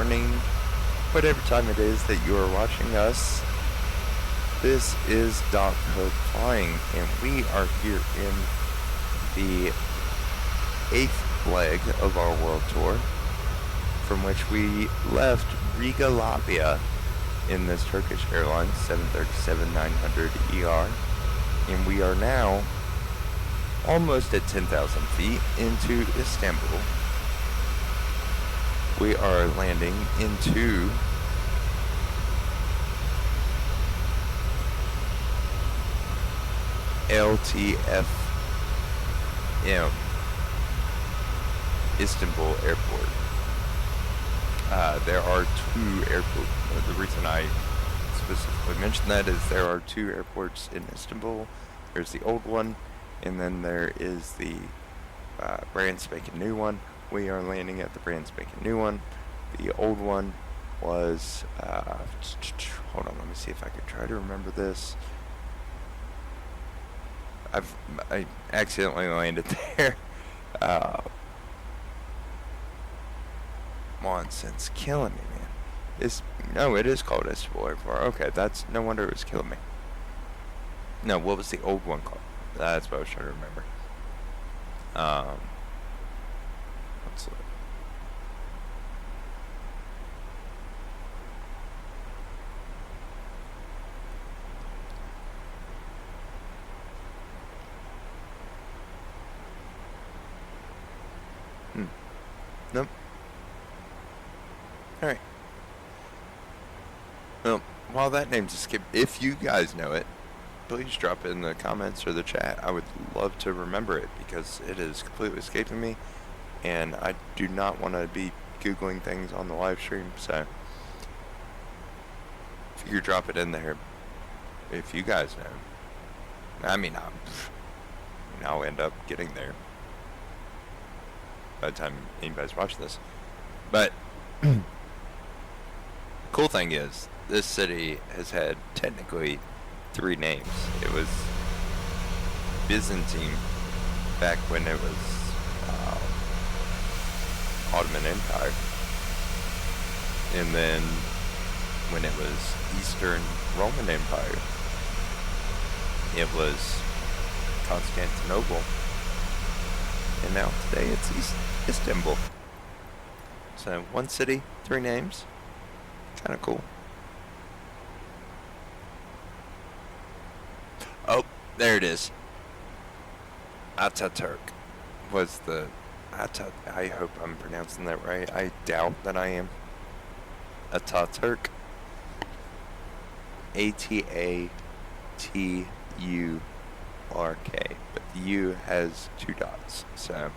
morning, whatever time it is that you are watching us. This is Doc Hook Flying, and we are here in the 8th leg of our world tour, from which we left Riga, Latvia in this Turkish Airlines 737-900ER, and we are now almost at 10,000 feet into Istanbul. We are landing into LTFM, Istanbul Airport. There are two airports. The reason I specifically mention that is there are two airports in Istanbul. There's the old one, and then there is the brand spanking new one. We are landing at the brand spanking new one. The old one was, hold on, let me see if I can try to remember this. I accidentally landed there. Nonsense, killing me, man. It is called Istanbul Airport. Okay, that's no wonder it was killing me. No, what was the old one called? That's what I was trying to remember. Let's look. Nope. Alright. Well, while that name's escaped, if you guys know it, please drop it in the comments or the chat. I would love to remember it because it is completely escaping me, and I do not want to be Googling things on the live stream, so if you could drop it in there, if you guys know. I mean, I'll end up getting there by the time anybody's watching this. But cool thing is, this city has had technically 3 names. It was Byzantium back when it was Ottoman Empire, and then when it was Eastern Roman Empire, it was Constantinople, and now today it's Istanbul. So 1 city, 3 names. Kind of cool. Oh, there it is. Atatürk was the I hope I'm pronouncing that right. I doubt that I am. Atatürk. Atatürk. But the U has 2 dots, so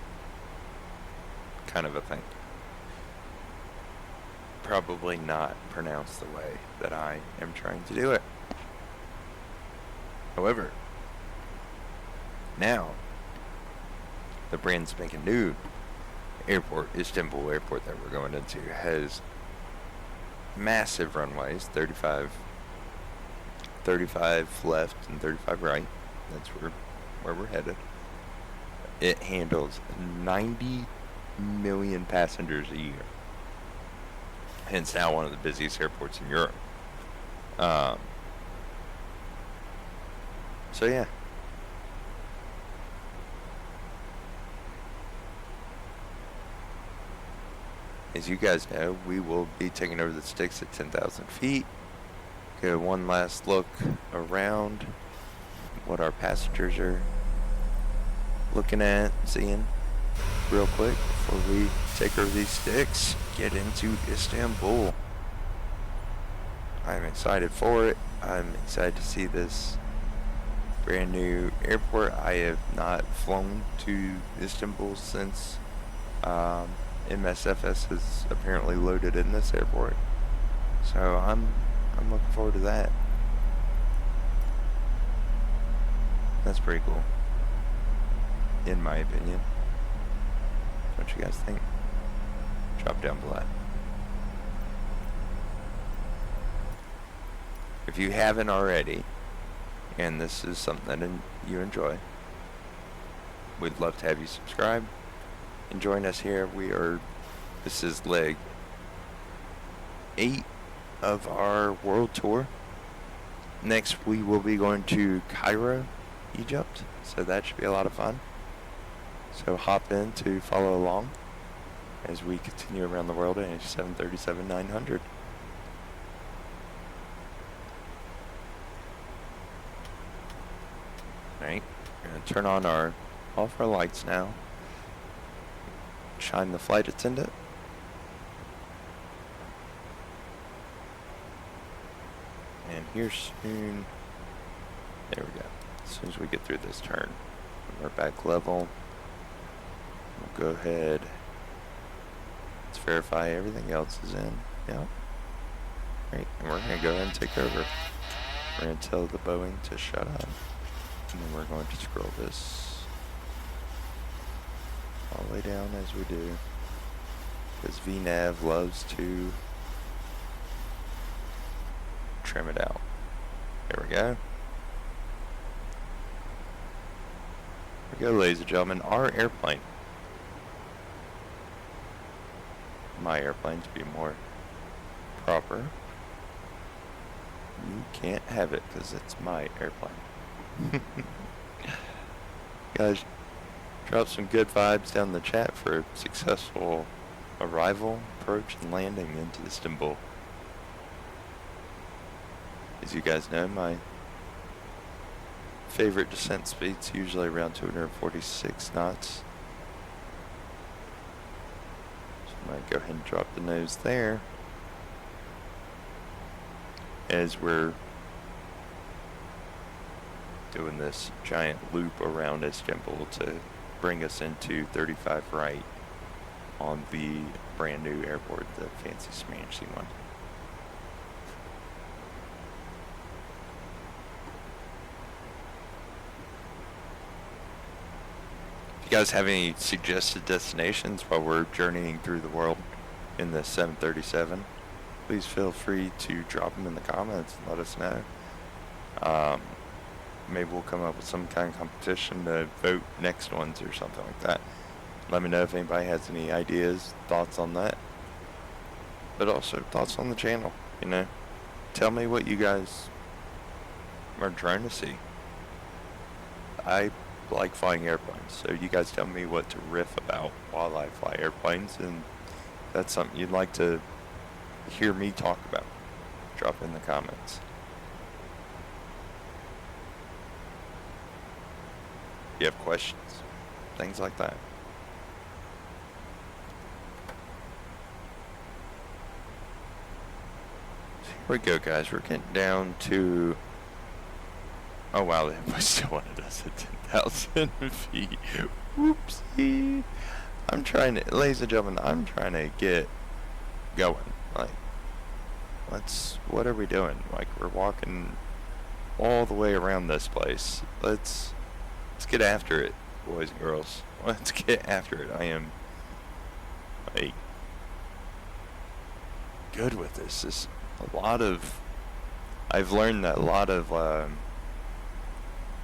kind of a thing. Probably not pronounced the way that I am trying to do it. However, now the brand spanking new airport, Istanbul Airport, that we're going into has massive runways, 35 left and 35 right. That's where we're headed. It handles 90 million passengers a year. Hence now one of the busiest airports in Europe. So yeah. As you guys know, we will be taking over the sticks at 10,000 feet. Get one last look around what our passengers are looking at, seeing real quick before we take over these sticks, get into Istanbul. I'm excited for it. I'm excited to see this brand new airport. I have not flown to Istanbul since MSFS has apparently loaded in this airport. So I'm looking forward to that. That's pretty cool, in my opinion. What you guys think? Drop down below. If you haven't already, and this is something that you enjoy, we'd love to have you subscribe and join us here. This is leg 8 of our world tour. Next, we will be going to Cairo, Egypt, so that should be a lot of fun. So hop in to follow along as we continue around the world in a 737-900. Alright, we're going to turn on off our lights now. Chime the flight attendant. And here soon, there we go. As soon as we get through this turn, we're back level. We'll go ahead. Let's verify everything else is in. Yeah. Great. And we're going to go ahead and take over. We're going to tell the Boeing to shut up. And then we're going to scroll this all the way down as we do. Because VNAV loves to trim it out. There we go. There we go, ladies and gentlemen. Our airplane. My airplane, to be more proper. You can't have it because it's my airplane. Guys, drop some good vibes down in the chat for a successful arrival, approach, and landing into Istanbul. As you guys know, my favorite descent speed's usually around 246 knots. So I'm going to go ahead and drop the nose there as we're doing this giant loop around Istanbul to bring us into 35 right on the brand new airport, the fancy smashy one. If you guys have any suggested destinations while we're journeying through the world in the 737, please feel free to drop them in the comments and let us know. Maybe we'll come up with some kind of competition to vote next ones or something like that. Let me know if anybody has any ideas, thoughts on that. But also thoughts on the channel, you know. Tell me what you guys are trying to see. I like flying airplanes, so you guys tell me what to riff about while I fly airplanes, and that's something you'd like to hear me talk about. Drop in the comments. You have questions, things like that. So here we go, guys. We're getting down to, oh wow, they still wanted us at 10,000 feet. Whoopsie. I'm trying to, ladies and gentlemen, I'm trying to get going. Like, what are we doing? Like, we're walking all the way around this place. Let's get after it, boys and girls. Let's get after it. I am, like, good with this. This I've learned that a lot of, it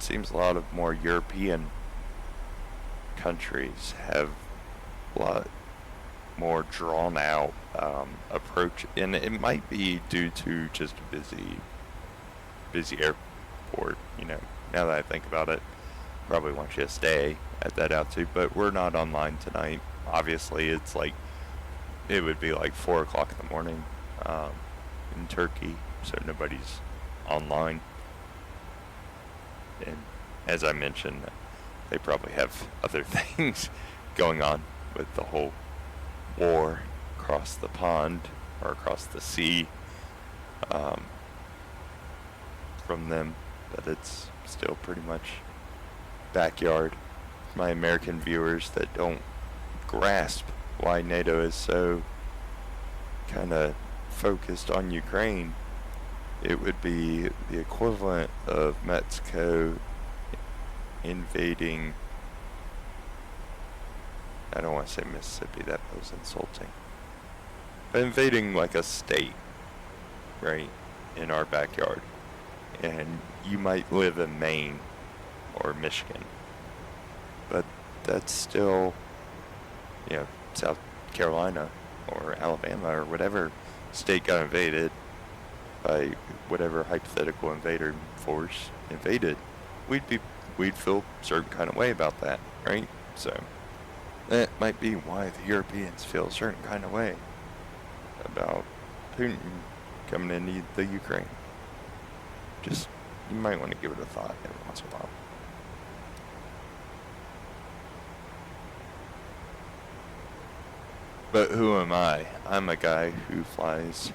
seems a lot of more European countries have a lot more drawn out approach, and it might be due to just a busy airport, you know, now that I think about it. Probably want you to stay at that altitude, but we're not online tonight. Obviously, it's like, it would be like 4 o'clock in the morning in Turkey, so nobody's online. And as I mentioned, they probably have other things going on with the whole war across the pond or across the sea from them, but it's still pretty much backyard. My American viewers that don't grasp why NATO is so kind of focused on Ukraine, it would be the equivalent of Mexico invading, I don't want to say Mississippi, that was insulting, but invading like a state, right, in our backyard. And you might live in Maine or Michigan, but that's still, you know, South Carolina or Alabama or whatever state got invaded by whatever hypothetical invader force invaded, we'd feel a certain kind of way about that, right? So that might be why the Europeans feel a certain kind of way about Putin coming into the Ukraine. Just, you might want to give it a thought every once in a while. But who am I? I'm a guy who flies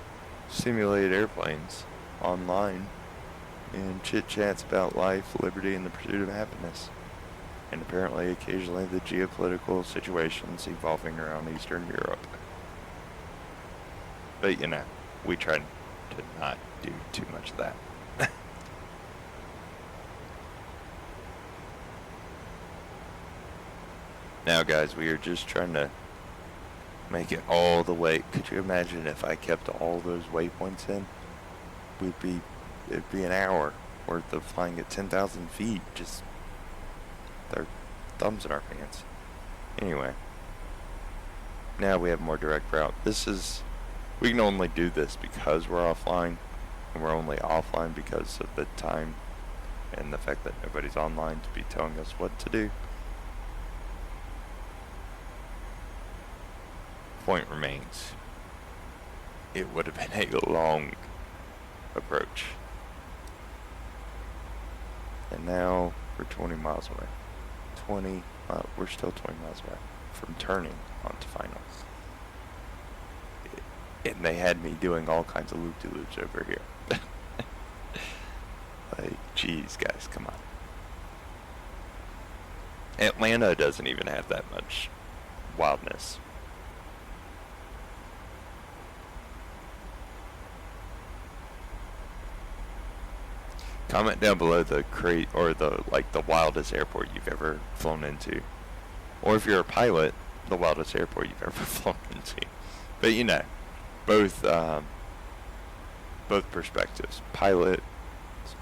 simulated airplanes online and chit-chats about life, liberty, and the pursuit of happiness. And apparently occasionally the geopolitical situations evolving around Eastern Europe. But you know, we try to not do too much of that. Now guys, we are just trying to make it all the way. Could you imagine if I kept all those waypoints in? It'd be an hour worth of flying at 10,000 feet, just their thumbs in our pants. Anyway, now we have more direct route. We can only do this because we're offline, and we're only offline because of the time and the fact that nobody's online to be telling us what to do. Point remains, it would have been a long approach. And now we're 20 miles away. We're still 20 miles away from turning onto finals. And they had me doing all kinds of loop-de-loops over here. Like, geez, guys, come on. Atlanta doesn't even have that much wildness. Comment down below the wildest airport you've ever flown into, or if you're a pilot, the wildest airport you've ever flown into. But you know, both perspectives, pilots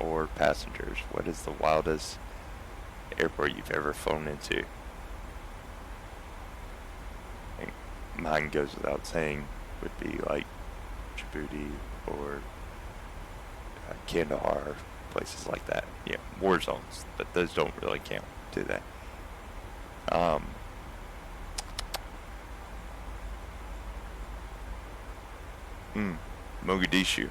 or passengers. What is the wildest airport you've ever flown into? And mine goes without saying, would be like Djibouti or Kandahar. Places like that, yeah, war zones, but those don't really count, do they? Mogadishu.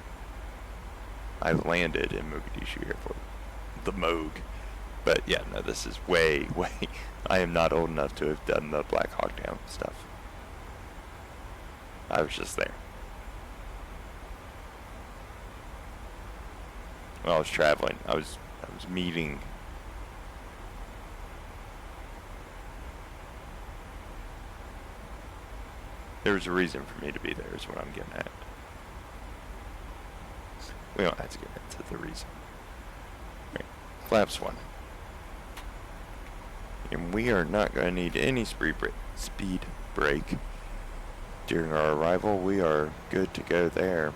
I landed in Mogadishu Airport, the Moog, but yeah, no, this is way. I am not old enough to have done the Black Hawk Down stuff. I was just there. When I was traveling, I was meeting there was a reason for me to be there is what I'm getting at. We don't have to get into the reason. Right. Flaps 1. And we are not going to need any speed brake during our arrival. We are good to go there.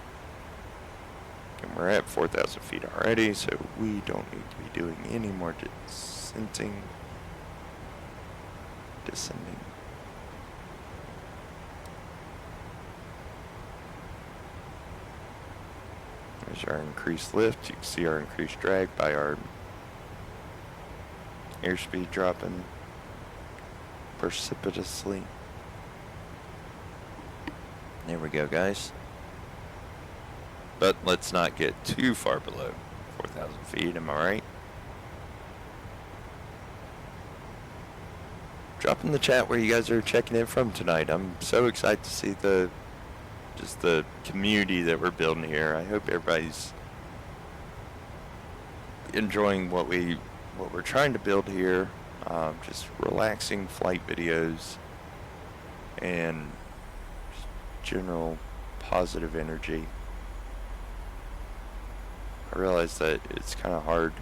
And we're at 4,000 feet already, so we don't need to be doing any more descending. There's our increased lift. You can see our increased drag by our airspeed dropping precipitously. There we go, guys. But let's not get too far below 4,000 feet, am I right? Drop in the chat where you guys are checking in from tonight. I'm so excited to see the community that we're building here. I hope everybody's enjoying what we're trying to build here. Just relaxing flight videos and just general positive energy. I realize that it's kind of hard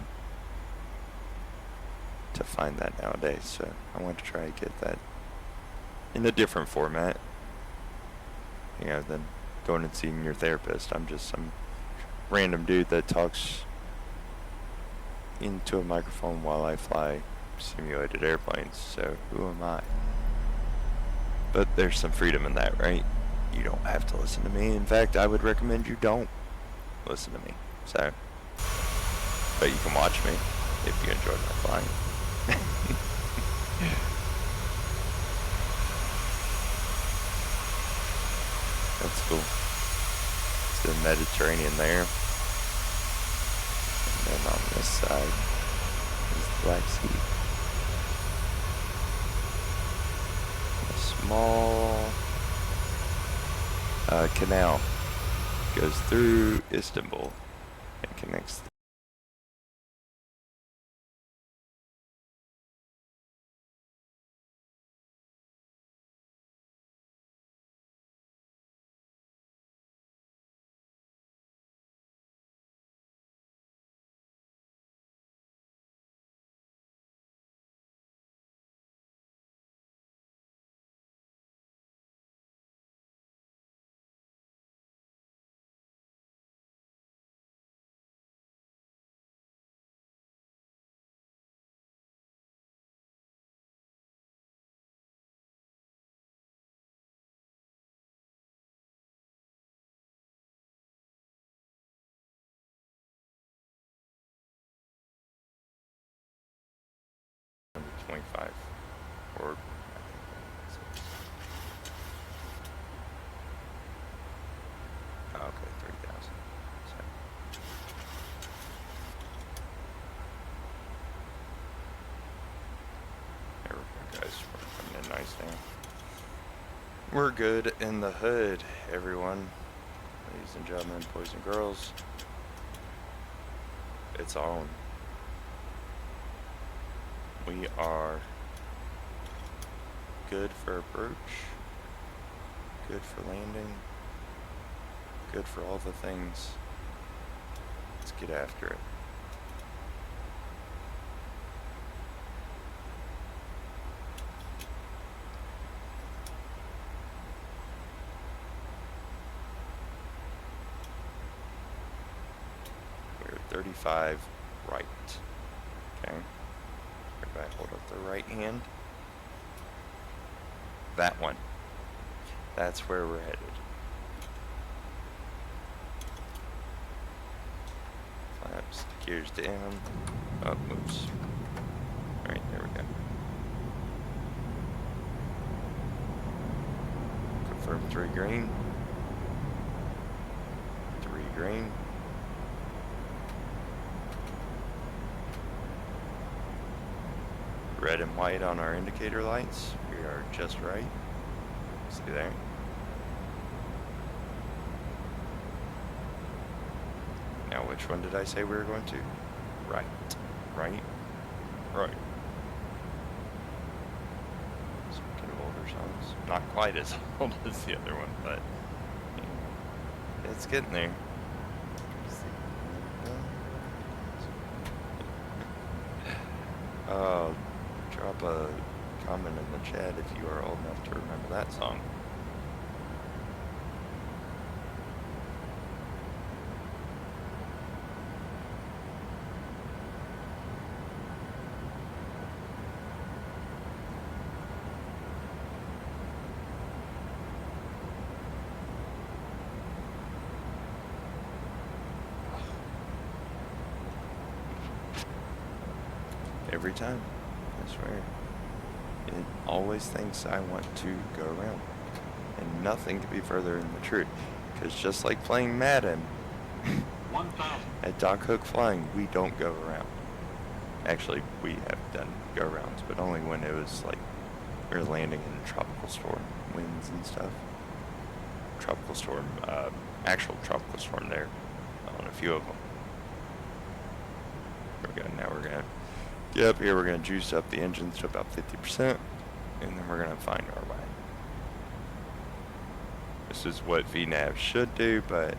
to find that nowadays, so I want to try to get that in a different format, than going and seeing your therapist. I'm just some random dude that talks into a microphone while I fly simulated airplanes, so who am I? But there's some freedom in that, right? you don't have to listen to me. In fact, I would recommend you don't listen to me. So, but you can watch me if you enjoy my flying. That's cool. It's the Mediterranean there. And then on this side is the Black Sea. A small canal goes through Istanbul and connects. Number 25 or okay, 3,000. So. There we go, guys. We're coming in nice now. We're good in the hood, everyone. Ladies and gentlemen, boys and girls. It's on. We are good for approach, good for landing, good for all the things. Let's get after it. We're 35 right. Okay. Everybody hold up the right hand. That one. That's where we're headed. Flaps, gears down. Up, oops. Alright, there we go. Confirm 3 green. 3 green. Red and white on our indicator lights. We are just right. See there? Now, which one did I say we were going to? Right. Right. Right. Speaking of older songs, not quite as old as the other one, but it's getting there. Oh. Drop a comment in the chat if you are old enough to remember that song. Every time. I swear. It always thinks I want to go around. And nothing could be further than the truth. Because just like playing Madden, at Doc Hook Flying, we don't go around. Actually, we have done go-arounds, but only when it was like we were landing in a tropical storm, winds and stuff. Tropical storm, actual tropical storm there on a few of them. There we go. Now we're going to get up here, we're going to juice up the engines to about 50%, and then we're going to find our way. This is what VNAV should do, but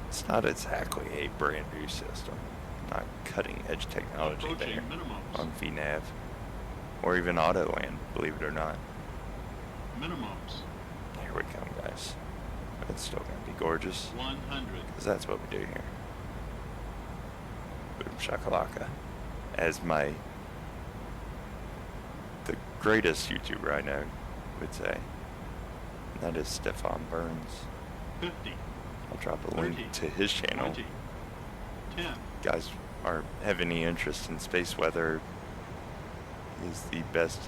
it's not exactly a brand new system. Not cutting edge technology there on VNAV, or even AutoLand, believe it or not. Minimums. Here we come, guys. It's still going to be gorgeous. 100. Because that's what we do here. Boom shakalaka. As the greatest YouTuber I know would say. That is Stefan Burns. 50, I'll drop a link 30, to his channel. 20, 10, Guys have any interest in space weather, he's the best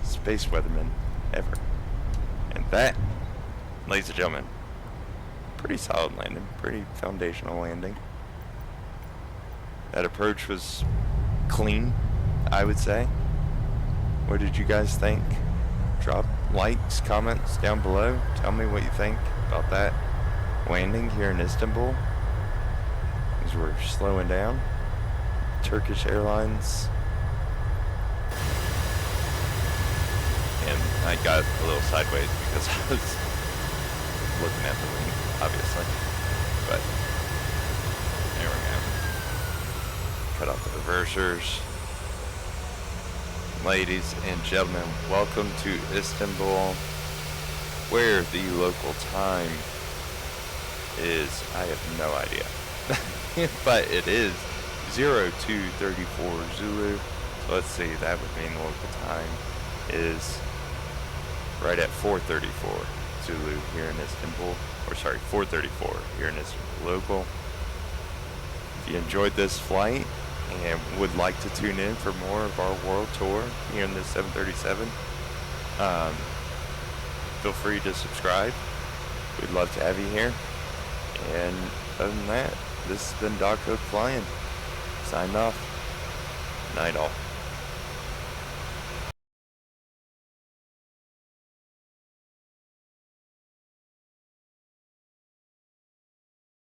space weatherman ever. And that, ladies and gentlemen, pretty solid landing, pretty foundational landing. That approach was clean, I would say. What did you guys think? Drop likes, comments down below. Tell me what you think about that landing here in Istanbul as we're slowing down. Turkish Airlines. And I got a little sideways because I was looking at the wing, obviously. But there we go. Cut off the reversers. Ladies and gentlemen, welcome to Istanbul, where the local time is, I have no idea, but it is 0234 Zulu. So let's see, that would mean the local time is right at 434 Zulu here in Istanbul, or sorry, 434 here in Istanbul local. If you enjoyed this flight and would like to tune in for more of our world tour here in the 737, feel free to subscribe. We'd love to have you here. And other than that, this has been Dog Code Flying. Signing off. Night all.